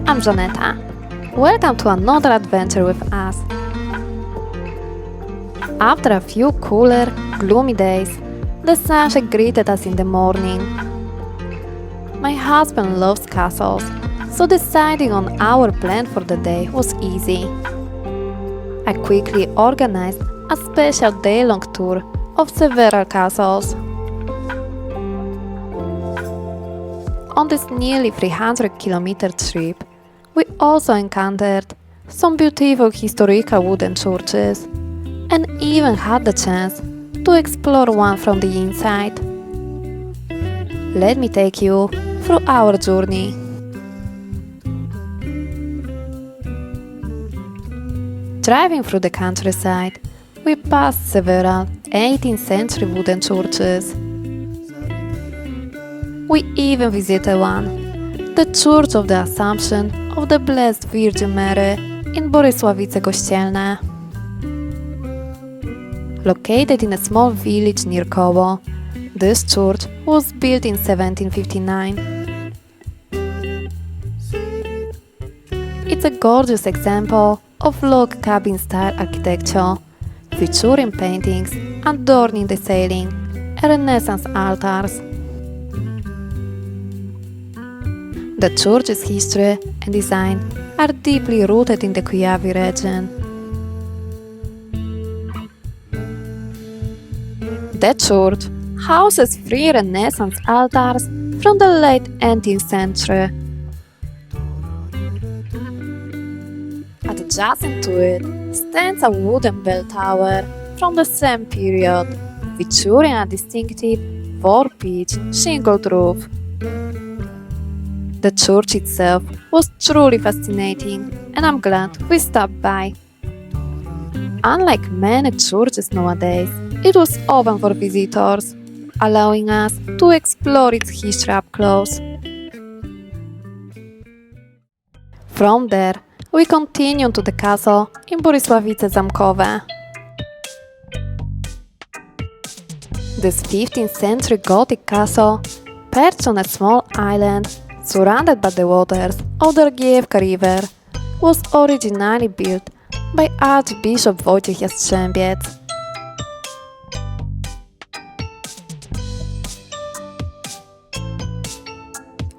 I'm Żaneta. Welcome to another adventure with us. After a few cooler, gloomy days, the sunshine greeted us in the morning. My husband loves castles, so deciding on our plan for the day was easy. I quickly organized a special day-long tour of several castles. On this nearly 300-kilometer trip, we also encountered some beautiful historical wooden churches and even had the chance to explore one from the inside. Let me take you through our journey. Driving through the countryside, we passed several 18th century wooden churches. We even visited one, the Church of the Assumption of the Blessed Virgin Mary in Borysławice Kościelne. Located in a small village near Koło, this church was built in 1759. It's a gorgeous example of log cabin style architecture, featuring paintings adorning the ceiling and Renaissance altars. The church's history and design are deeply rooted in the Kujawi region. The church houses 3 Renaissance altars from the late 18th century. Adjacent to it stands a wooden bell tower from the same period, featuring a distinctive 4-pitch shingled roof. The church itself was truly fascinating, and I'm glad we stopped by. Unlike many churches nowadays, it was open for visitors, allowing us to explore its history up close. From there, we continued to the castle in Borysławice Zamkowe. This 15th century Gothic castle, perched on a small island surrounded by the waters of the Argiewka River, was originally built by Archbishop Wojciech Jastrzębiec.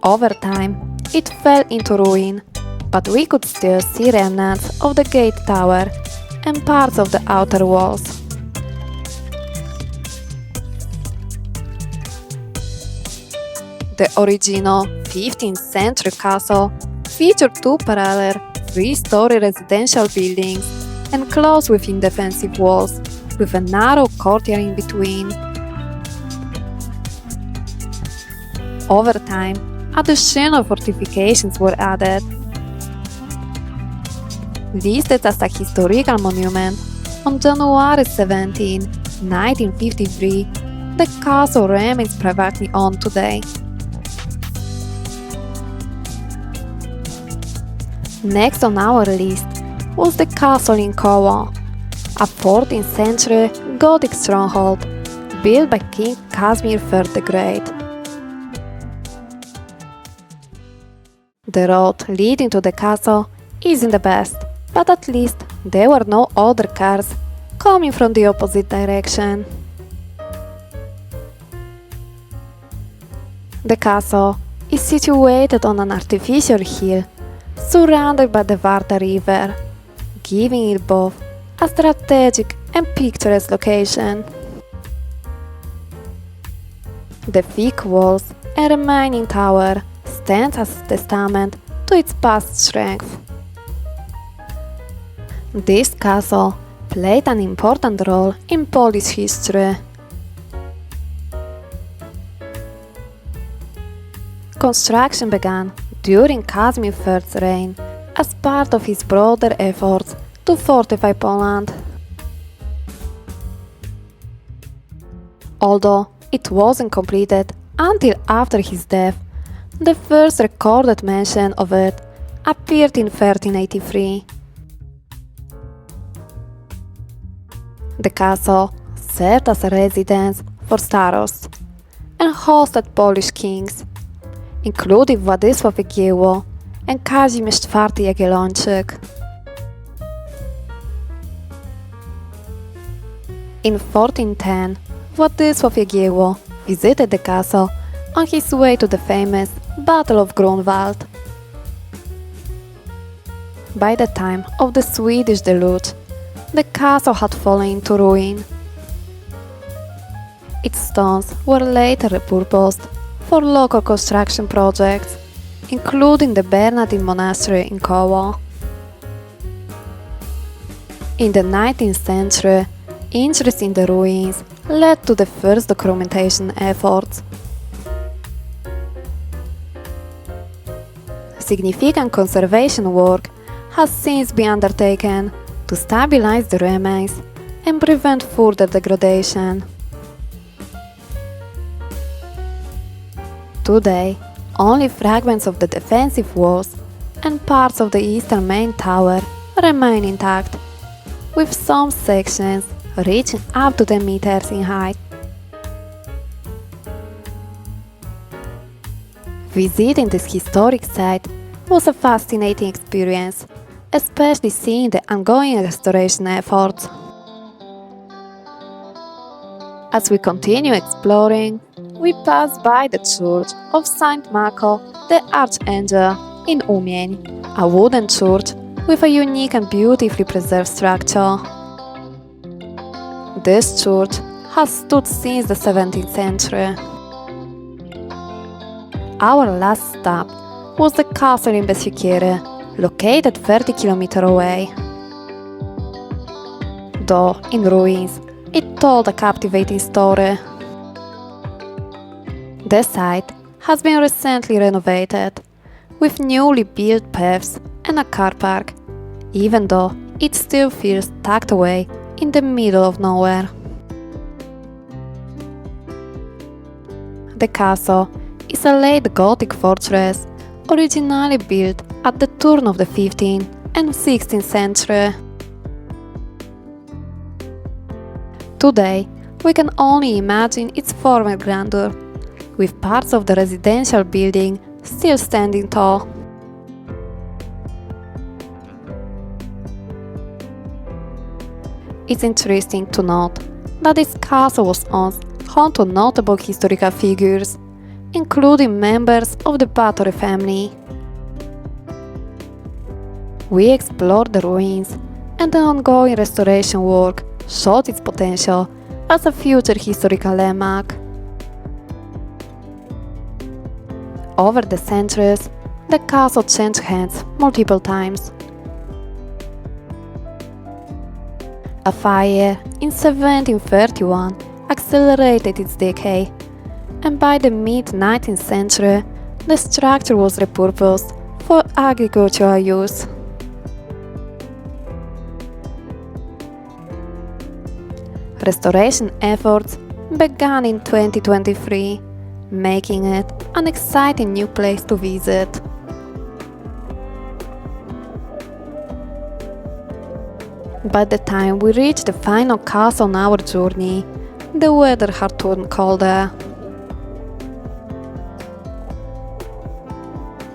Over time, it fell into ruin, but we could still see remnants of the gate tower and parts of the outer walls. The original 15th century castle featured 2 parallel 3-story residential buildings enclosed within defensive walls, with a narrow courtyard in between. Over time, additional fortifications were added. Listed as a historical monument, on January 17, 1953, the castle remains privately owned today. Next on our list was the castle in Koło, a 14th century Gothic stronghold built by King Casimir I the Great. The road leading to the castle isn't the best, but at least there were no other cars coming from the opposite direction. The castle is situated on an artificial hill surrounded by the Warta River, giving it both a strategic and picturesque location. The thick walls and remaining tower stands as a testament to its past strength. This castle played an important role in Polish history. Construction began during Casimir I's reign as part of his broader efforts to fortify Poland. Although it wasn't completed until after his death, the first recorded mention of it appeared in 1383. The castle served as a residence for starosts and hosted Polish kings, including Władysław Jagiełło and Kazimierz IV Jagiellończyk. In 1410, Władysław Jagiełło visited the castle on his way to the famous Battle of Grunwald. By the time of the Swedish deluge, the castle had fallen into ruin. Its stones were later repurposed for local construction projects, including the Bernardine Monastery in Koło. In the 19th century, interest in the ruins led to the first documentation efforts. Significant conservation work has since been undertaken to stabilize the remains and prevent further degradation. Today, only fragments of the defensive walls and parts of the eastern main tower remain intact, with some sections reaching up to 10 meters in height. Visiting this historic site was a fascinating experience, especially seeing the ongoing restoration efforts. As we continue exploring, we pass by the church of Saint Marco the Archangel in Umień, a wooden church with a unique and beautifully preserved structure. This church has stood since the 17th century. Our last stop was the castle in Beszékére, located 30 km away. Though in ruins, it told a captivating story. The site has been recently renovated, with newly built paths and a car park, even though it still feels tucked away in the middle of nowhere. The castle is a late Gothic fortress originally built at the turn of the 15th and 16th century. Today, we can only imagine its former grandeur, with parts of the residential building still standing tall. It's interesting to note that this castle was once home to notable historical figures, including members of the Báthory family. We explored the ruins, and the ongoing restoration work showed its potential as a future historical landmark. Over the centuries, the castle changed hands multiple times. A fire in 1731 accelerated its decay, and by the mid-19th century, the structure was repurposed for agricultural use. Restoration efforts began in 2023, making it an exciting new place to visit. By the time we reached the final castle on our journey, the weather had turned colder.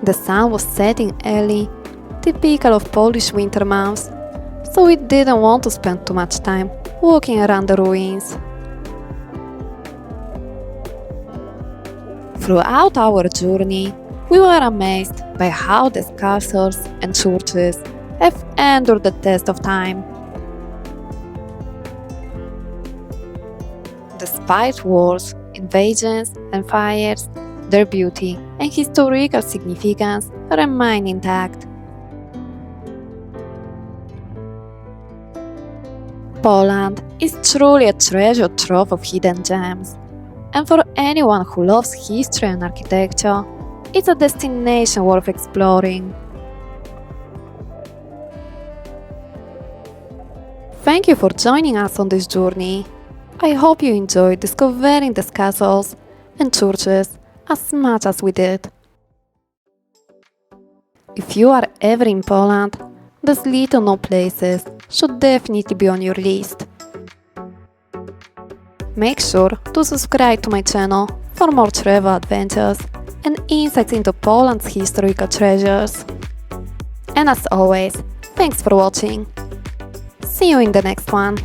The sun was setting early, typical of Polish winter months, so we didn't want to spend too much time walking around the ruins. Throughout our journey, we were amazed by how these castles and churches have endured the test of time. Despite wars, invasions, and fires, their beauty and historical significance remain intact. Poland is truly a treasure trove of hidden gems, and for anyone who loves history and architecture, it's a destination worth exploring. Thank you for joining us on this journey. I hope you enjoyed discovering these castles and churches as much as we did. If you are ever in Poland, these little known places should definitely be on your list. Make sure to subscribe to my channel for more travel adventures and insights into Poland's historical treasures. And as always, thanks for watching. See you in the next one.